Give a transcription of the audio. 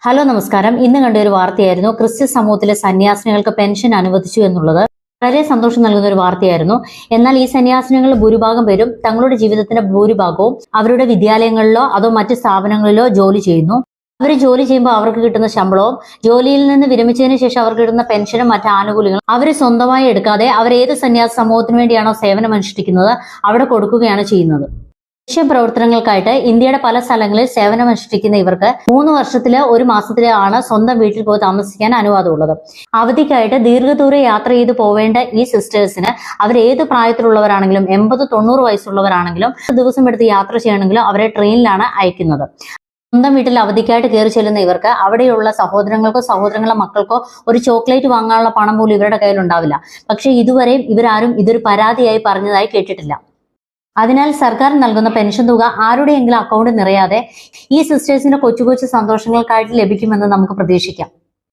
Hello നമസ്കാരം. ഇന്ന് കണ്ട ഒരു വാർത്തയായിരുന്നു ക്രിസ്ത്യൻ സമൂഹത്തിലെ സന്യാസിനികൾക്ക് പെൻഷൻ അനുവദിച്ചു എന്നുള്ളത്. വളരെ സന്തോഷം നൽകുന്ന ഒരു വാർത്തയായിരുന്നു. എന്നാൽ ഈ സന്യാസിനികളിൽ ഭൂരിഭാഗം പേരും തങ്ങളുടെ ജീവിതത്തിന്റെ ഭൂരിഭാഗവും അവരുടെ വിദ്യാലയങ്ങളിലോ അതോ മറ്റ് സ്ഥാപനങ്ങളിലോ ജോലി ചെയ്യുന്നു. അവർ ജോലി ചെയ്യുമ്പോൾ അവർക്ക് കിട്ടുന്ന ശമ്പളവും ജോലിയിൽ നിന്ന് വിരമിച്ചതിന് ശേഷം അവർക്ക് കിട്ടുന്ന പെൻഷനും മറ്റ് ആനുകൂല്യങ്ങളും അവർ സ്വന്തമായി എടുക്കാതെ അവർ ഏത് സന്യാസ സമൂഹത്തിന് വേണ്ടിയാണോ സേവനം അനുഷ്ഠിക്കുന്നത് അവിടെ കൊടുക്കുകയാണ് ചെയ്യുന്നത്. ദേശീയ പ്രവർത്തനങ്ങൾക്കായിട്ട് ഇന്ത്യയുടെ പല സ്ഥലങ്ങളിൽ സേവനമനുഷ്ഠിക്കുന്ന ഇവർക്ക് 3 വർഷത്തില് 1 മാസത്തില് ആണ് സ്വന്തം വീട്ടിൽ പോയി താമസിക്കാൻ അനുവാദമുള്ളത്. അവധിക്കായിട്ട് ദീർഘദൂര യാത്ര ചെയ്ത് പോവേണ്ട ഈ സിസ്റ്റേഴ്സിന് അവർ ഏത് പ്രായത്തിലുള്ളവരാണെങ്കിലും 80-90 വയസ്സുള്ളവരാണെങ്കിലും ദിവസം എടുത്ത് യാത്ര ചെയ്യണമെങ്കിലും അവരെ ട്രെയിനിലാണ് അയക്കുന്നത്. സ്വന്തം വീട്ടിൽ അവധിക്കായിട്ട് കയറി ചെല്ലുന്ന ഇവർക്ക് അവിടെയുള്ള സഹോദരങ്ങൾക്കോ സഹോദരങ്ങളുടെ മക്കൾക്കോ ഒരു ചോക്ലേറ്റ് വാങ്ങാനുള്ള പണം പോലും ഇവരുടെ കയ്യിൽ ഉണ്ടാവില്ല. പക്ഷെ ഇതുവരെയും ഇവരാരും ഇതൊരു പരാതിയായി പറഞ്ഞതായി കേട്ടിട്ടില്ല. അതിനാൽ സർക്കാർ നൽകുന്ന പെൻഷൻ തുക ആരുടെയെങ്കിലും അക്കൗണ്ടിൽ നിറയാതെ ഈ സിസ്റ്റേഴ്സിന്റെ കൊച്ചു കൊച്ചു സന്തോഷങ്ങൾക്കായിട്ട് ലഭിക്കുമെന്ന് നമുക്ക് പ്രതീക്ഷിക്കാം.